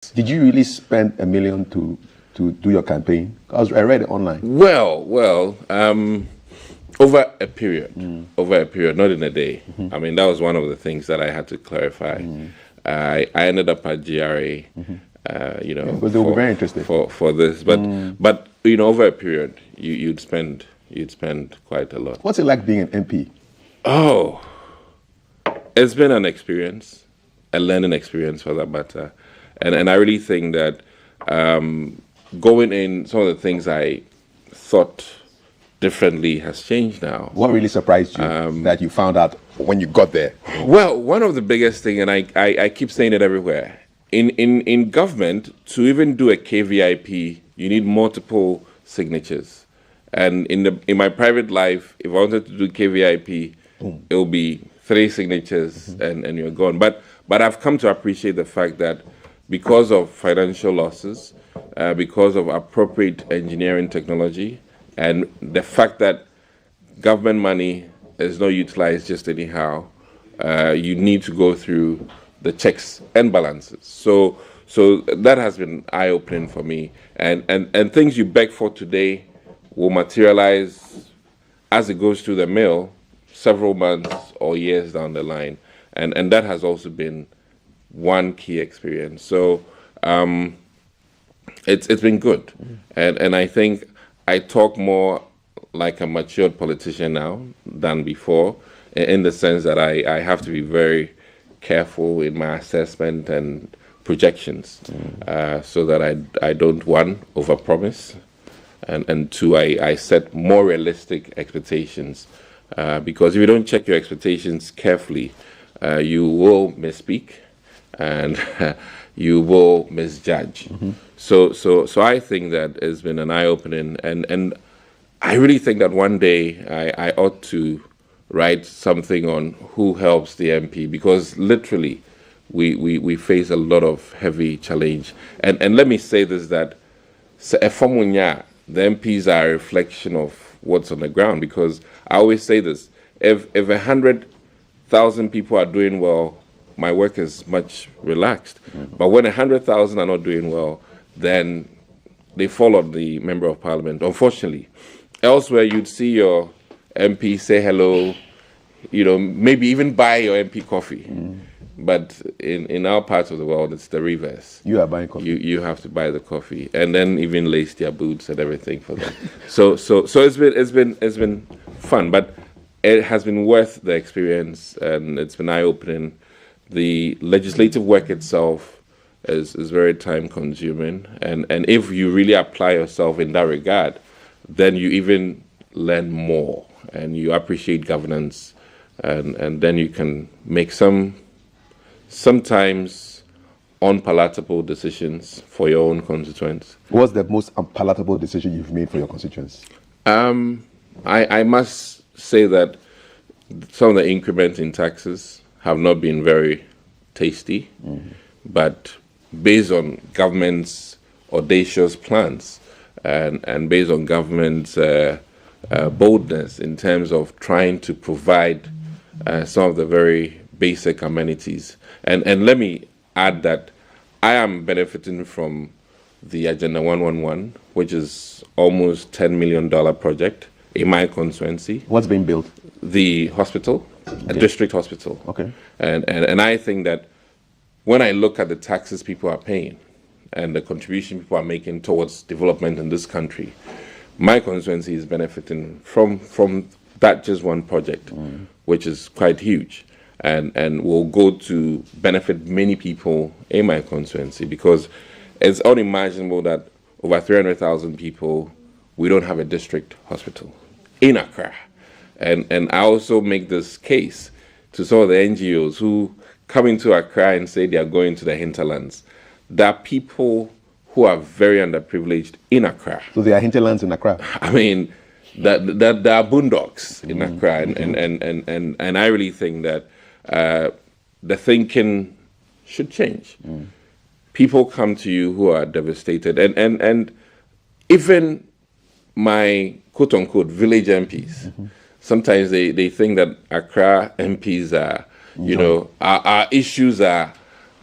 Did you really spend $1 million to do your campaign? I read it online. Well, over a period, not in a day. I mean, that was one of the things that I had to clarify. I ended up at GRA, But they'll be very interested for this. But over a period, you'd spend quite a lot. What's it like being an MP? Oh, it's been an experience, a learning experience for that matter, and I really think that going in, some of the things I thought differently has changed now. What really surprised you that you found out when you got there? Well, one of the biggest things, and I keep saying it everywhere, in government, to even do a KVIP, you need multiple signatures. And in my private life, if I wanted to do KVIP, it will be 3 signatures and you're gone. But I've come to appreciate the fact that because of financial losses, because of appropriate engineering technology, and the fact that government money is not utilized just anyhow, you need to go through the checks and balances. So that has been eye-opening for me. And things you beg for today will materialize as it goes through the mill several months or years down the line. And that has also been one key experience. So it's been good. And I think I talk more like a matured politician now than before, in the sense that I have to be very careful in my assessment and projections, so that I don't, one, overpromise, and two, I set more realistic expectations, because if you don't check your expectations carefully, you will misspeak and you will misjudge. So I think that it's been an eye-opening, and I really think that one day I ought to write something on who helps the MP, because literally we face a lot of heavy challenge. And let me say this, that the MPs are a reflection of what's on the ground, because I always say this, if 100,000 people are doing well, my work is much relaxed. But when 100,000 are not doing well, then they fall on the Member of Parliament, unfortunately. Elsewhere, you'd see your MP say hello, maybe even buy your MP coffee. But in our parts of the world, it's the reverse. You are buying coffee. You have to buy the coffee, and then even lace their boots and everything for them. so it's been fun, but it has been worth the experience, and it's been eye-opening. The legislative work itself is very time-consuming, and if you really apply yourself in that regard, then you even learn more, and you appreciate governance, and then you can make sometimes unpalatable decisions for your own constituents. What's the most unpalatable decision you've made for your constituents? I must say that some of the increments in taxes have not been very tasty, but based on government's audacious plans and based on government's boldness in terms of trying to provide some of the very basic amenities. And let me add that I am benefiting from the Agenda 111, which is almost $10 million project in my constituency. What's being built? The hospital, a district hospital. Okay. And I think that when I look at the taxes people are paying and the contribution people are making towards development in this country, my constituency is benefiting from that just one project, which is quite huge, and will go to benefit many people in my constituency, because it's unimaginable that over 300,000 people, we don't have a district hospital in Accra. And I also make this case to some of the NGOs who come into Accra and say they are going to the hinterlands. There are people who are very underprivileged in Accra. So there are hinterlands in Accra? I mean, there are boondocks in Accra, and I really think that the thinking should change. People come to you who are devastated, and even my quote-unquote village MPs, sometimes they think that Accra MPs are, our issues are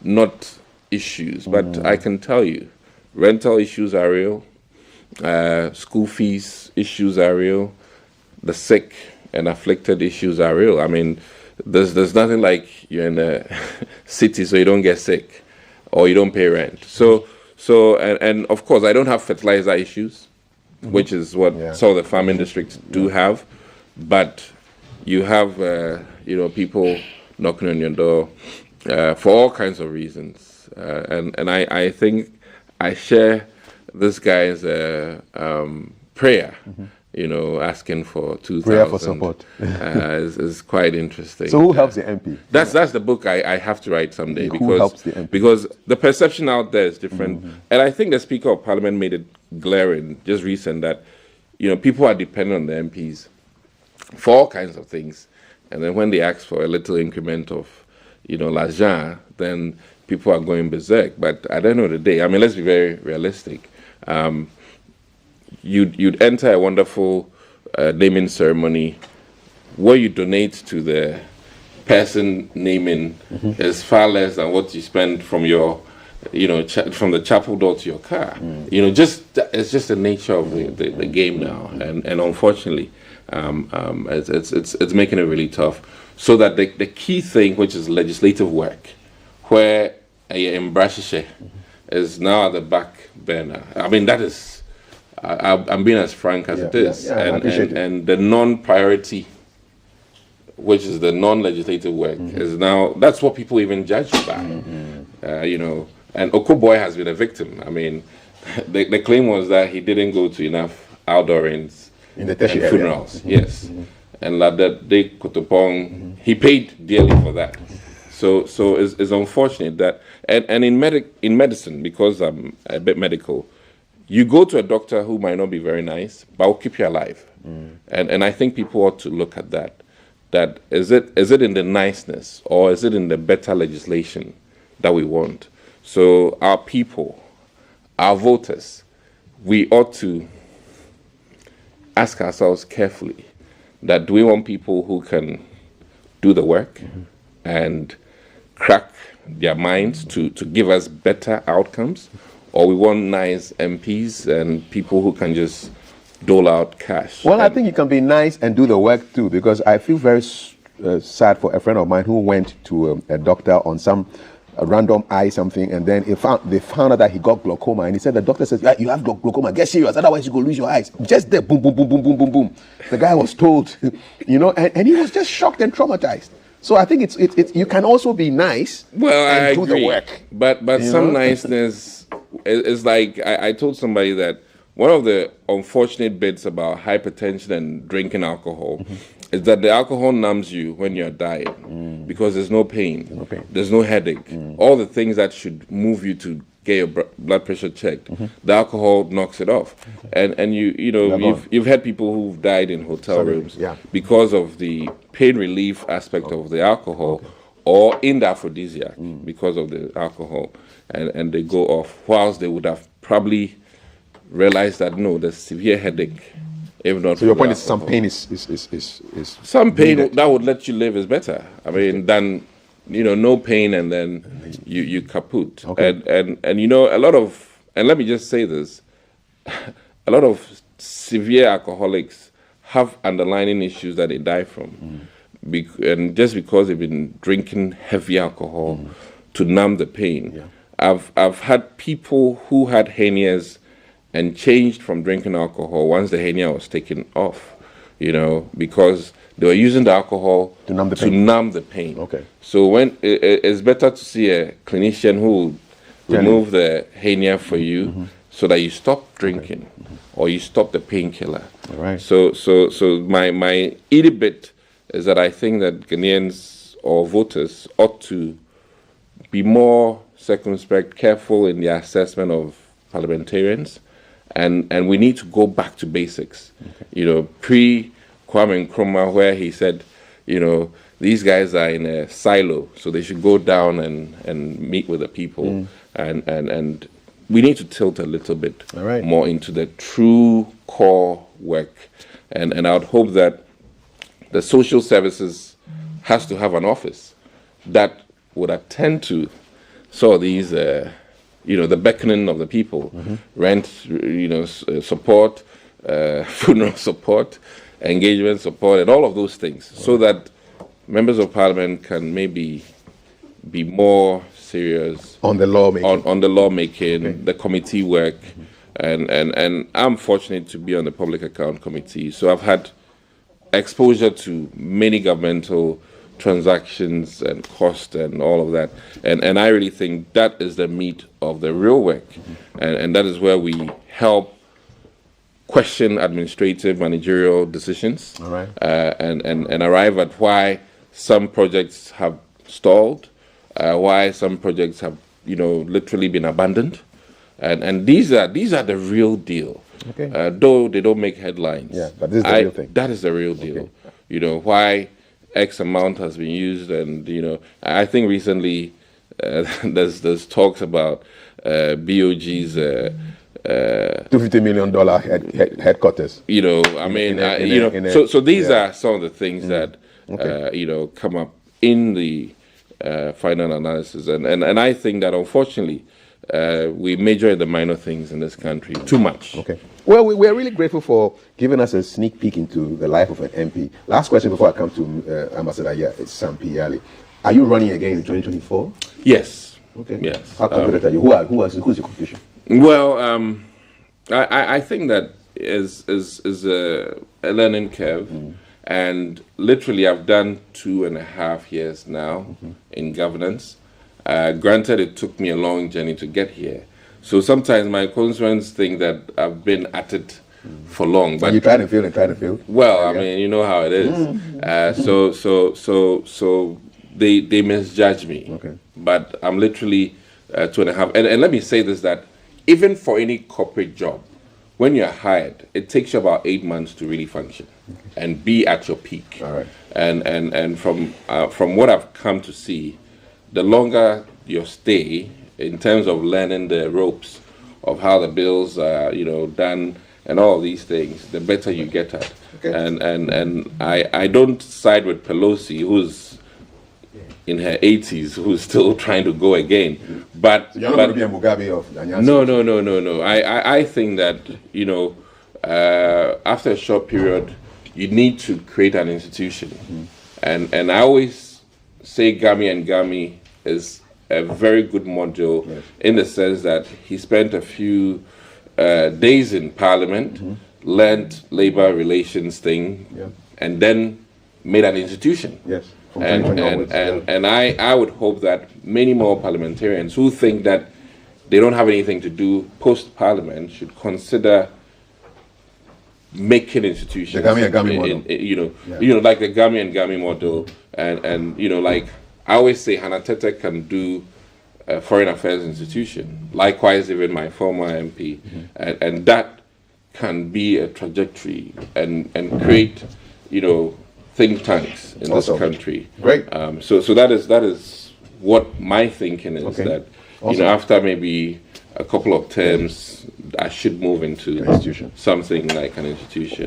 not issues, but I can tell you, rental issues are real, school fees issues are real, the sick and afflicted issues are real. I mean, there's nothing like you're in a city so you don't get sick or you don't pay rent. And of course, I don't have fertilizer issues, which is what some of the farming districts do have, but you have people knocking on your door for all kinds of reasons, and I think I share this guy's prayer. Asking for 2,000. Prayer for support. is quite interesting. So who helps the MP? That's the book I have to write someday, Who helps the MP? because the perception out there is different. And I think the Speaker of Parliament made it glaring just recent that, people are dependent on the MPs for all kinds of things. And then when they ask for a little increment of, l'argent, then people are going berserk. But at the end of the day, I mean, let's be very realistic. You'd enter a wonderful naming ceremony where you donate to the person naming is far less than what you spend from your, from the chapel door to your car. It's just the nature of the game now, and unfortunately, it's making it really tough. So that the key thing, which is legislative work, where Embrashishe is now at the back burner. I mean, that is. I'm being as frank as it is, and the non-priority, which is the non-legislative work, is now, that's what people even judge you by, and Okoboy has been a victim. I mean, the claim was that he didn't go to enough outdoorings in the funerals, yes, and like that they Kotopong, he paid dearly for that. So it's unfortunate that, and in medicine, because I'm a bit medical, you go to a doctor who might not be very nice, but will keep you alive. And I think people ought to look at that. That is it in the niceness, or is it in the better legislation that we want? So our people, our voters, we ought to ask ourselves carefully that do we want people who can do the work and crack their minds to give us better outcomes? Or we want nice MPs and people who can just dole out cash? Well, I think you can be nice and do the work too, because I feel very sad for a friend of mine who went to a doctor on some random eye something, and then they found out that he got glaucoma, and he said the doctor says, yeah, you have glaucoma, get serious, otherwise you go lose your eyes. Just there, boom, boom, boom, boom, boom, boom, boom. The guy was told, and he was just shocked and traumatized. So I think it's you can also be nice and I do agree. the work. But some niceness is like, I told somebody that one of the unfortunate bits about hypertension and drinking alcohol is that the alcohol numbs you when you're dying because there's no pain, there's no headache, all the things that should move you to get your blood pressure checked, the alcohol knocks it off. And you've had people who've died in hotel rooms because of the pain relief aspect of the alcohol, or in the aphrodisiac because of the alcohol, and they go off, whilst they would have probably realized that no, there's severe headache. If not, so your point is some pain is some pain needed. that would let you live is better. I mean, than no pain and then you kaput. Okay. And a lot of, and let me just say this, a lot of severe alcoholics have underlying issues that they die from, and just because they've been drinking heavy alcohol to numb the pain. Yeah. I've had people who had hernias and changed from drinking alcohol once the hernia was taken off, because they were using the alcohol to numb the pain. Okay. So when it's better to see a clinician who will remove the hernia for you so that you stop drinking or you stop the painkiller. All right. So my itty bit is that I think that Ghanaians or voters ought to be more circumspect, careful in the assessment of parliamentarians, and we need to go back to basics. Pre Kwame Nkrumah, where he said, these guys are in a silo, so they should go down and meet with the people, and we need to tilt a little bit more into the true core work, and I would hope that the social services has to have an office that would attend to saw these, the beckoning of the people, rent, support, funeral support, engagement support, and all of those things, so that members of parliament can maybe be more serious on the lawmaking, on the lawmaking, the committee work, and I'm fortunate to be on the Public Account Committee, so I've had exposure to many governmental transactions and cost and all of that, and I really think that is the meat of the real work, and that is where we help question administrative managerial decisions, all right, and arrive at why some projects have stalled, why some projects have literally been abandoned, and these are the real deal. Okay. Though they don't make headlines. Yeah, but this is the real thing. That is the real deal. Okay. Why X amount has been used, and I think recently there's talks about BOG's $250 million headquarters. So these are some of the things that come up in the final analysis, and I think that unfortunately we major in the minor things in this country too much. Okay. Well, we're really grateful for giving us a sneak peek into the life of an MP. Last question before I come to Ambassador Sam Piali. Are you running again in 2024? Yes. Okay. Yes. How confident are you? Who's your competition? Well, I think that is a learning curve, and literally I've done 2.5 years now in governance. Granted, it took me a long journey to get here. So sometimes my constituents think that I've been at it for long. But you try to feel. Well, I mean, you know how it is. So they misjudge me. Okay. But I'm literally 2.5. And let me say this, that even for any corporate job, when you're hired, it takes you about 8 months to really function and be at your peak. All right. And from what I've come to see, the longer your stay in terms of learning the ropes of how the bills are, done and all these things, the better you get at. Okay. And I don't side with Pelosi, who's in her 80s, who's still trying to go again. But so you're not going to be a Mugabe of Anyaa? No. I think that after a short period, you need to create an institution, and I always say Gami is a very good module, yes, in the sense that he spent a few days in Parliament, learned labor relations thing, and then made an institution. Yes. And I would hope that many more parliamentarians who think that they don't have anything to do post-Parliament should consider making institutions. The Gami and Gami model. Like the Gami and Gami model, and like I always say, Hannah Tete can do a foreign affairs institution. Likewise, even my former MP, and that can be a trajectory and create, think tanks in this country. Great. So that is what my thinking is. Okay. That after maybe a couple of terms, I should move into something like an institution.